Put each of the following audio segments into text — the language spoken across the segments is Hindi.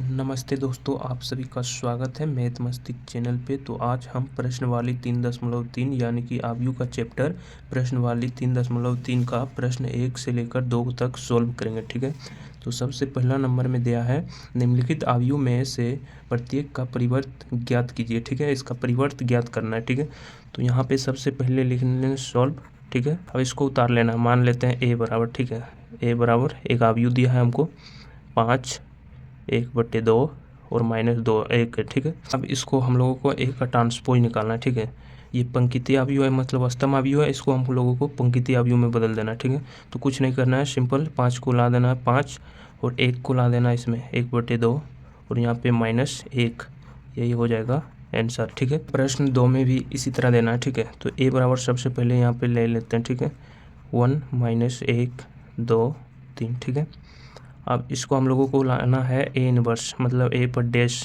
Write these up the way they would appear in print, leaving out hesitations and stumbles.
नमस्ते दोस्तों, आप सभी का स्वागत है मैथ मस्तिष्क चैनल पे। तो आज हम प्रश्नवाली 3.3 यानी कि आयु का चैप्टर प्रश्नवाली 3.3 का प्रश्न 1 से लेकर 2 तक सॉल्व करेंगे। ठीक है, तो सबसे पहला नंबर में दिया है निम्नलिखित आयु में से प्रत्येक का परिवर्त ज्ञात कीजिए। ठीक है, इसका परिवर्त ज्ञात करना है। ठीक है, तो यहाँ पे सबसे पहले लिख लेंगे सॉल्व। ठीक है, अब इसको उतार लेना। मान लेते हैं ए बराबर, ठीक है, ए बराबर एक आयु दिया है हमको 5 1/2 और -2 1। ठीक है, अब इसको हम लोगों को एक का ट्रांसपोज निकालना है। ठीक है, ये पंक्ति आयु है, मतलब स्तंभ आयु है, इसको हम लोगों को पंक्ति आयु में बदल देना है। ठीक है, तो कुछ नहीं करना है, सिंपल 5 को ला देना है 5 और 1 को ला देना है इसमें 1/2 और यहाँ पे -1, यही हो जाएगा आंसर। ठीक है, प्रश्न 2 में भी इसी तरह देना है। ठीक है, तो ए बराबर सबसे पहले यहाँ पे ले लेते हैं। ठीक है, 1 -1 2 3। ठीक है, अब इसको हम लोगों को लाना है ए इनवर्स, मतलब ए पर डैश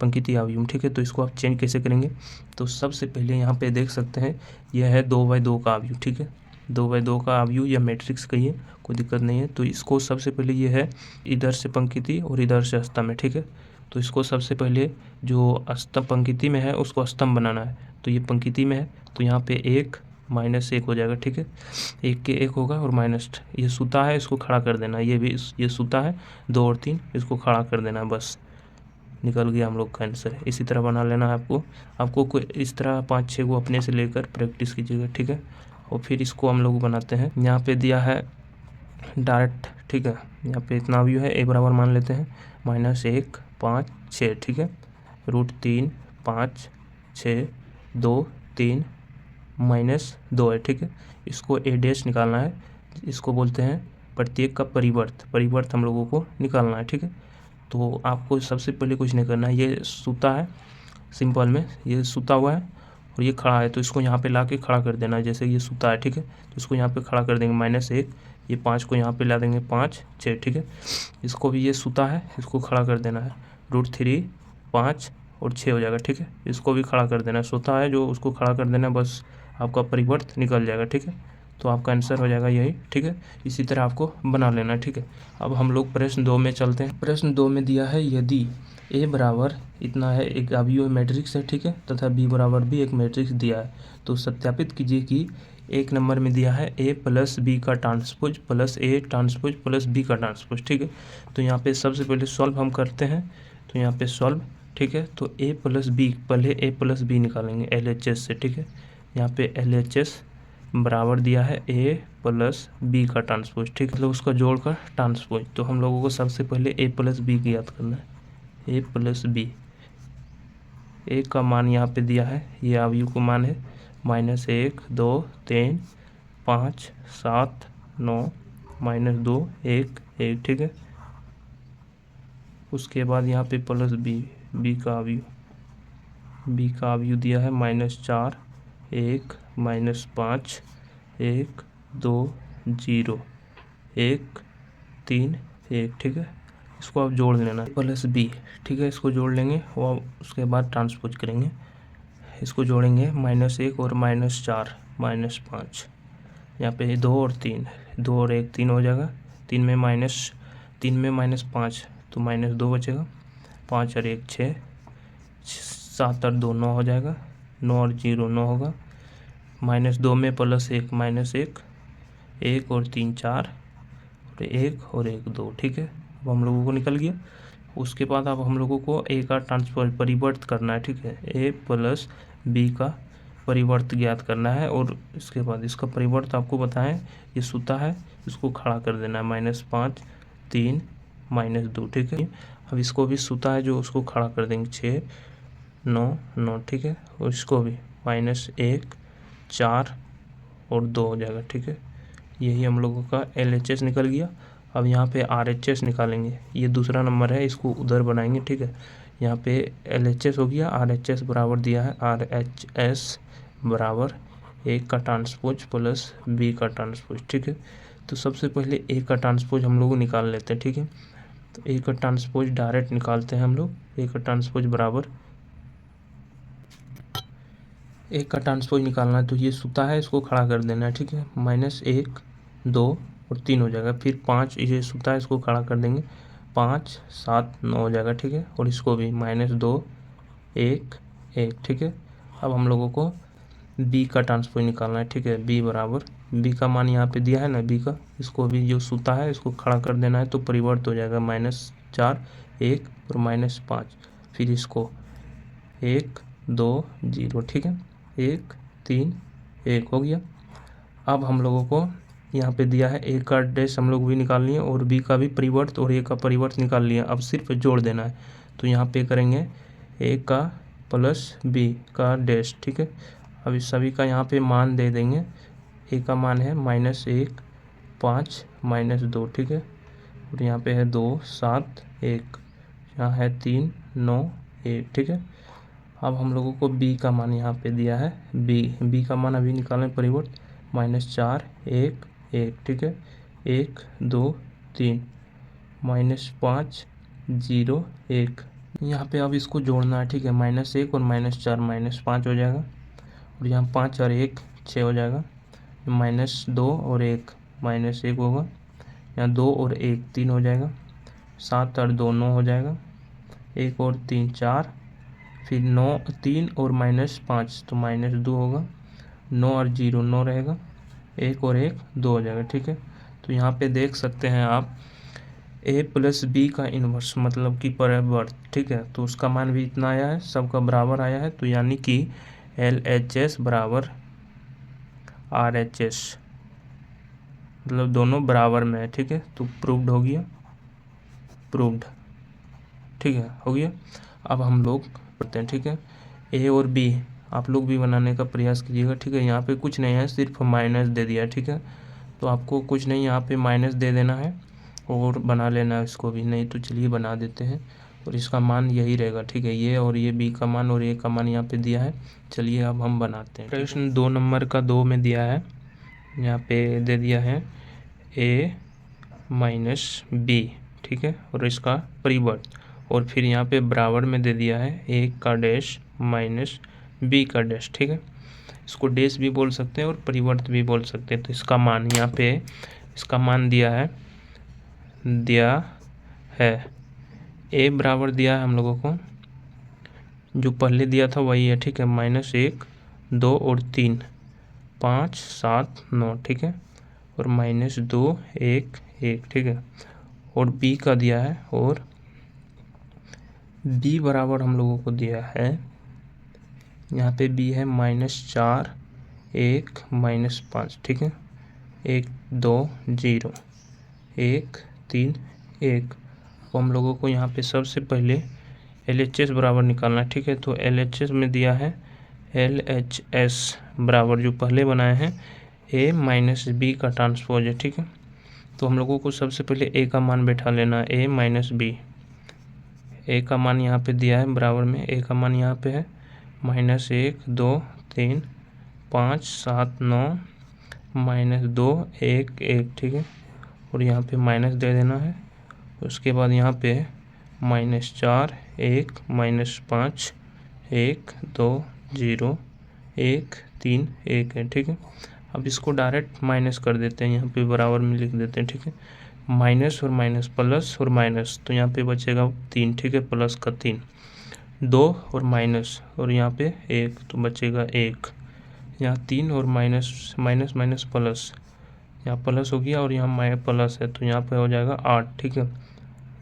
पंक्ति आयु। ठीक है, तो इसको आप चेंज कैसे करेंगे? तो सबसे पहले यहाँ पे देख सकते हैं यह है 2/2 का आयु। ठीक है, 2/2 का आयु या मैट्रिक्स कहिए, कोई दिक्कत नहीं है। तो इसको सबसे पहले ये है इधर से पंक्ति और इधर से स्तंभ है। ठीक है, तो इसको सबसे पहले जो स्तंभ पंक्ति में है उसको स्तंभ बनाना है। तो ये पंक्ति में है, तो यहाँ पे 1 -1 हो जाएगा। ठीक है, 1 के 1 होगा और माइनस ये सूता है, इसको खड़ा कर देना। ये भी ये सूता है 2 और 3, इसको खड़ा कर देना। बस निकल गया हम लोग का आंसर। इसी तरह बना लेना है आपको कोई इस तरह 5-6 को अपने से लेकर प्रैक्टिस कीजिएगा। ठीक है, और फिर इसको हम लोग बनाते हैं। यहाँ पे दिया है डायरेक्ट। ठीक है, यहाँ पे इतना व्यू है, ए बराबर मान लेते हैं -1 5 6। ठीक है, √3 5 6 2 3 -2 है। ठीक है, इसको ए डैश निकालना है, इसको बोलते हैं प्रत्येक का परिवर्त हम लोगों को निकालना है। ठीक है, तो आपको सबसे पहले कुछ नहीं करना है, ये सूता है सिंपल में, ये सूता हुआ है और ये खड़ा है, तो इसको यहाँ पे ला के खड़ा कर देना है। जैसे ये सूता है, ठीक है, तो इसको यहाँ पे खड़ा कर देंगे -1, ये 5 को यहाँ पे ला देंगे 5 6। ठीक है, इसको भी ये सूता है, इसको खड़ा कर देना है, √3 5 और 6 हो जाएगा। ठीक है, इसको भी खड़ा कर देना है, सूता है जो उसको खड़ा कर देना है, बस आपका परिवर्त निकल जाएगा। ठीक है, तो आपका आंसर हो जाएगा यही। ठीक है, इसी तरह आपको बना लेना है। ठीक है, अब हम लोग प्रश्न 2 में चलते हैं। प्रश्न 2 में दिया है यदि ए बराबर इतना है, एक अवयव मैट्रिक्स है। ठीक है, तथा बी बराबर भी एक मैट्रिक्स दिया है, तो सत्यापित कीजिए कि एक नंबर में दिया है ए प्लस बी का transpose plus A transpose plus B का ट्रांसपोज। ठीक है, तो यहाँ पे सबसे पहले सॉल्व हम करते हैं, तो यहाँ पे सॉल्व। ठीक है, तो ए प्लस बी, पहले ए प्लस बी निकालेंगे LHS से। ठीक है, यहाँ पे LHS बराबर दिया है ए प्लस बी का ट्रांसपोज। ठीक है, मतलब उसका जोड़कर ट्रांसपोज। तो हम लोगों को सबसे पहले ए प्लस बी की याद करना है, ए प्लस बी। ए का मान यहाँ पे दिया है, ये आयु को मान है -1 2 3 5 7 9 -2 1 1। ठीक है, उसके बाद यहाँ पे प्लस बी, बी का आयु दिया है -4 1 -5 1 2 0 1 3 1। ठीक है, इसको आप जोड़ लेना प्लस बी। ठीक है, इसको जोड़ लेंगे और उसके बाद ट्रांसपोज करेंगे, इसको जोड़ेंगे -1 और -4 -5, यहाँ पे 2 और 3, 2 और 1 3 हो जाएगा, 3 में -5 तो -2 बचेगा, 5 और 1 6, 7 और 2 9 हो जाएगा, 9 और 0 9 होगा, -2 में +1 -1, 1 और 3 4 और 1 और 1 2। ठीक है, अब हम लोगों को निकल गया। उसके बाद अब हम लोगों को ए का ट्रांसफर परिवर्त करना है। ठीक है, ए प्लस बी का परिवर्त ज्ञात करना है और इसके बाद इसका परिवर्त आपको बताएं, ये सूता है, इसको खड़ा कर देना है -5 3 -2। ठीक है, अब इसको भी सूता है जो उसको खड़ा कर देंगे 6 9 9। ठीक है, और इसको भी -1 4 और 2 हो जाएगा। ठीक है, यही हम लोगों का LHS निकल गया। अब यहाँ पे RHS निकालेंगे, ये दूसरा नंबर है, इसको उधर बनाएंगे। ठीक है, यहाँ पे LHS हो गया, RHS बराबर दिया है RHS बराबर ए का ट्रांसपोज प्लस बी का ट्रांसपोज। ठीक है, तो सबसे पहले ए का ट्रांसपोज हम लोग निकाल लेते हैं। ठीक है, तो ए का ट्रांसपोज डायरेक्ट निकालते हैं हम लोग। ए का ट्रांसपोज बराबर, ए का ट्रांसपोज निकालना है, तो ये सूता है, इसको खड़ा कर देना है। ठीक है, -1 2 और 3 हो जाएगा, फिर 5, ये सूता है, इसको खड़ा कर देंगे 5 7 9 हो जाएगा, ठीक है। और इसको भी -2 1 1, ठीक है। अब हम लोगों को b का ट्रांसपोज निकालना है, ठीक है। b बराबर, b का मान यहाँ पे दिया है ना, b का, इसको भी जो सूता है इसको खड़ा कर देना है तो परिवर्त हो जाएगा -4 1 और -5, फिर इसको 1 2 0, ठीक है। 1 3 1 हो गया। अब हम लोगों को यहाँ पे दिया है a का डैश हम लोग भी निकाल लिए और b का भी परिवर्त और a का परिवर्त निकाल लिया। अब सिर्फ जोड़ देना है, तो यहाँ पे करेंगे a का प्लस b का डैश, ठीक है। अब इस सभी का यहाँ पे मान दे देंगे। a का मान है -1 5 -2, ठीक है। और यहाँ पे है 2 7 1, यहाँ है 3 9 1, ठीक है। अब हम लोगों को b का मान यहाँ पे दिया है, b का मान अभी निकालें परिवर्त, -4 1 1, ठीक है। 1 2 3 -5 0 1, यहाँ पे अब इसको जोड़ना है, ठीक है। -1 और -4 -5 हो जाएगा, और यहाँ 5 और 1 6 हो जाएगा। -2 और 1 -1 होगा, यहाँ 2 और 1 3 हो जाएगा। 7 और 2 9 हो जाएगा, 1 और 3 4, फिर 9 3 और -5 तो -2 होगा। 9 और 0 9 रहेगा, 1 और 1 2 हो जाएगा, ठीक है। तो यहाँ पे देख सकते हैं आप a प्लस b का इन्वर्स मतलब कि परिवर्त, ठीक है। तो उसका मान भी इतना आया है, सबका बराबर आया है, तो यानी कि LHS बराबर RHS, मतलब दोनों बराबर में है, ठीक है। तो प्रूव्ड हो गया, प्रूव्ड, ठीक है, हो गया। अब हम लोग करते हैं, ठीक है। a और b आप लोग भी बनाने का प्रयास कीजिएगा, ठीक है। यहाँ पे कुछ नहीं है, सिर्फ माइनस दे दिया, ठीक है। तो आपको कुछ नहीं, यहाँ पे माइनस दे देना है और बना लेना है इसको भी, नहीं तो चलिए बना देते हैं। और इसका मान यही रहेगा, ठीक है। ये और ये b का मान और a का मान यहाँ पे दिया है। चलिए अब हम बनाते हैं। प्रश्न 2 नंबर का 2 में दिया है, यहाँ पे दे दिया है a माइनस b, ठीक है, और इसका परिवर्त, और फिर यहाँ पे बराबर में दे दिया है a का डैश माइनस b का डैश, ठीक है। इसको डैश भी बोल सकते हैं और परिवर्त भी बोल सकते हैं। तो इसका मान यहाँ पे, इसका मान दिया है a बराबर दिया है हम लोगों को, जो पहले दिया था वही है, ठीक है। -1 2 और 3 5 7 9, ठीक है, और -2 1 1, ठीक है। और b का दिया है, और b बराबर हम लोगों को दिया है, यहाँ पे b है -4 1 -5, ठीक है। 1 2 0 1 3 1। तो हम लोगों को यहाँ पे सबसे पहले LHS बराबर निकालना है, ठीक है। तो LHS में दिया है LHS बराबर जो पहले बनाए हैं a माइनस b का ट्रांसपोज है, ठीक है। तो हम लोगों को सबसे पहले a का मान बैठा लेना है, a माइनस b। a का मान यहाँ पे दिया है बराबर में, a का मान यहाँ पे है -1 2 3 5 7 9 -2 1 1, ठीक है। और यहाँ पे माइनस दे देना है। उसके बाद यहाँ पे -4 1 -5 1 2 0 1 3 1 है, ठीक है। अब इसको डायरेक्ट माइनस कर देते हैं, यहाँ पे बराबर में लिख देते हैं, ठीक है। माइनस और माइनस, प्लस और माइनस, तो यहाँ पे बचेगा 3, ठीक है, प्लस का 3, 2 और माइनस, और यहाँ पे 1 तो बचेगा 1। यहाँ 3 और माइनस माइनस माइनस प्लस, यहाँ प्लस हो गया और यहाँ प्लस है, तो यहाँ पे हो जाएगा 8, ठीक है।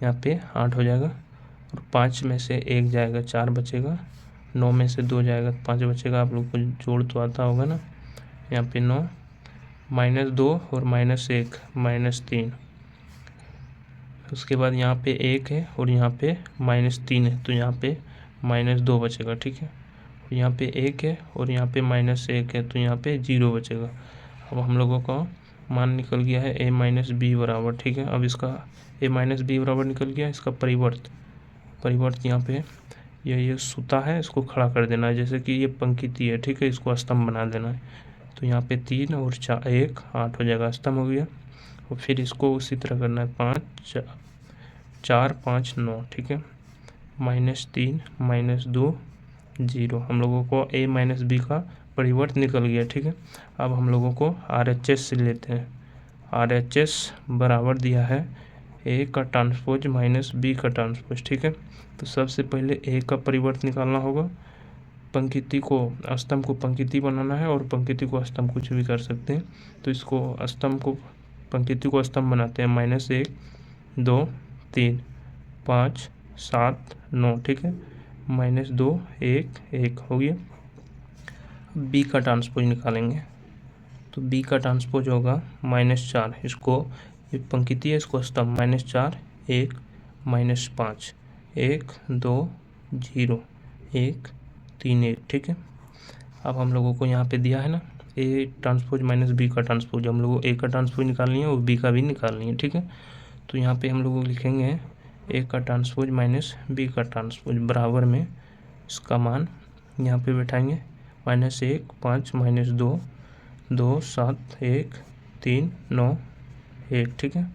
यहाँ पे 8 हो जाएगा, और 5 में से 1 जाएगा 4 बचेगा, 9 में से 2 जाएगा 5 बचेगा। आप लोग को जोड़ तो आता होगा ना। यहाँ पे 9 -2 और -1 -3, उसके बाद यहाँ पे 1 है और यहाँ पे -3 है, तो यहाँ पे -2 बचेगा, ठीक है। यहाँ पे 1 है और यहाँ पे -1 है, तो यहाँ पे 0 बचेगा। अब हम लोगों का मान निकल गया है a माइनस बी बराबर, ठीक है। अब इसका a माइनस बी बराबर निकल गया, इसका परिवर्त यहाँ पे ये सूता है, इसको खड़ा कर देना है, जैसे कि ये पंक्ति है, ठीक है। इसको स्तंभ बना देना है, तो यहाँ पे 3 और 4 1 8 हो जाएगा, स्तंभ हो गया। और फिर इसको उसी तरह करना है, 5 4 5 9, ठीक है। -3 -2 0, हम लोगों को a माइनस बी का परिवर्त निकल गया, ठीक है। अब हम लोगों को RHS से लेते हैं। RHS बराबर दिया है ए का ट्रांसपोज माइनस बी का ट्रांसपोज। ठीक है, तो सबसे पहले ए का परिवर्त निकालना होगा। पंक्ति को स्तंभ को पंक्ति बनाना है और पंक्ति को स्तंभ कुछ भी कर सकते हैं। तो इसको स्तंभ को पंक्ति को स्तंभ बनाते हैं। -1 2 3 5 7 9। ठीक है, -2 1 1 हो गया। बी का ट्रांसपोज निकालेंगे, तो बी का ट्रांसपोज होगा -4। इसको ये पंक्ति है, इसको स्तंभ -4 1 -5 1 2 0 1 3 1। ठीक है, अब हम लोगों को यहाँ पे दिया है ना ए ट्रांसपोज माइनस बी का ट्रांसपोज, हम लोगों को ए का ट्रांसपोज निकालनी है और बी का भी निकालनी है। ठीक है, तो यहाँ पे हम लोग लिखेंगे ए का ट्रांसपोज माइनस बी का ट्रांसपोज बराबर में इसका मान यहाँ पे बैठाएंगे। -1 5 -2 2 7 1 3 9 1। ठीक है,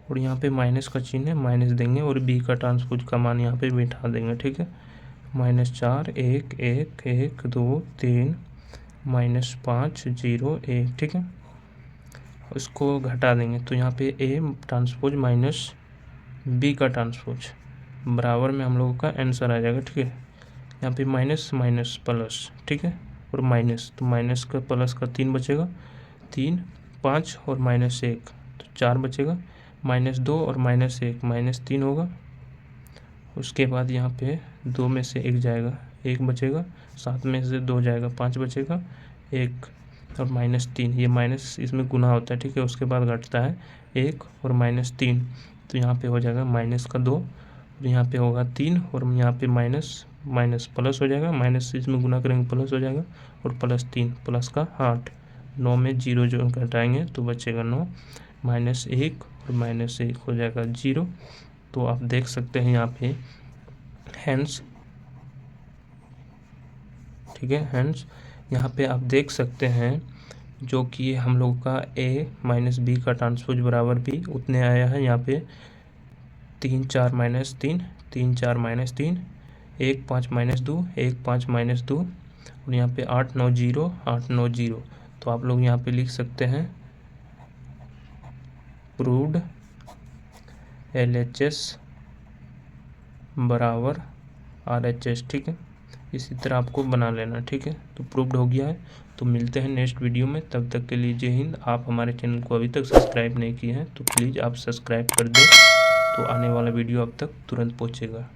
और यहाँ पे माइनस का चिन्ह है, माइनस देंगे और बी का ट्रांसपोज का मान यहाँ पे बैठा देंगे। ठीक है, -4 1 1 1 2 3 -5 0 1। ठीक है, उसको घटा देंगे तो यहाँ पे ए ट्रांसपोज माइनस बी का ट्रांसपोज बराबर में हम लोगों का आंसर आ जाएगा। ठीक है, यहाँ पे माइनस माइनस प्लस। ठीक है, और माइनस, तो माइनस का प्लस का 3 बचेगा, 3 5 और -1 तो 4 बचेगा। -2 और -1 -3 होगा। उसके बाद यहाँ पे 2 में से 1 जाएगा, 1 बचेगा। 7 में से 2 जाएगा, 5 बचेगा। 1 और -3, ये माइनस इसमें गुना होता है। ठीक है, उसके बाद घटता है 1 और -3, तो यहाँ पे हो जाएगा -2 और यहाँ पे होगा 3 और यहाँ पे माइनस माइनस प्लस हो जाएगा। माइनस इसमें गुना करेंगे प्लस हो जाएगा और +3 प्लस का 8। 9 में 0 जो घटाएंगे तो बचेगा 9 -1 और -1 हो जाएगा 0। तो आप देख सकते हैं यहाँ पे हैंस। ठीक है, हैंस यहाँ पे आप देख सकते हैं जो कि हम लोग का ए माइनस बी का ट्रांसपोज बराबर भी उतने आया है। यहाँ पे 3 4 -3 3 4 -3 1 5 -2 1 5 -2 और यहाँ पे 8 9 0 8 9 0। तो आप लोग यहाँ पे लिख सकते हैं प्रूव्ड LHS बराबर RHS। ठीक है, इसी तरह आपको बना लेना। ठीक है, तो प्रूव्ड हो गया है। तो मिलते हैं नेक्स्ट वीडियो में, तब तक के लिए जय हिंद। आप हमारे चैनल को अभी तक सब्सक्राइब नहीं किए हैं तो प्लीज़ आप सब्सक्राइब कर दें, तो आने वाला वीडियो अब तक तुरंत पहुँचेगा।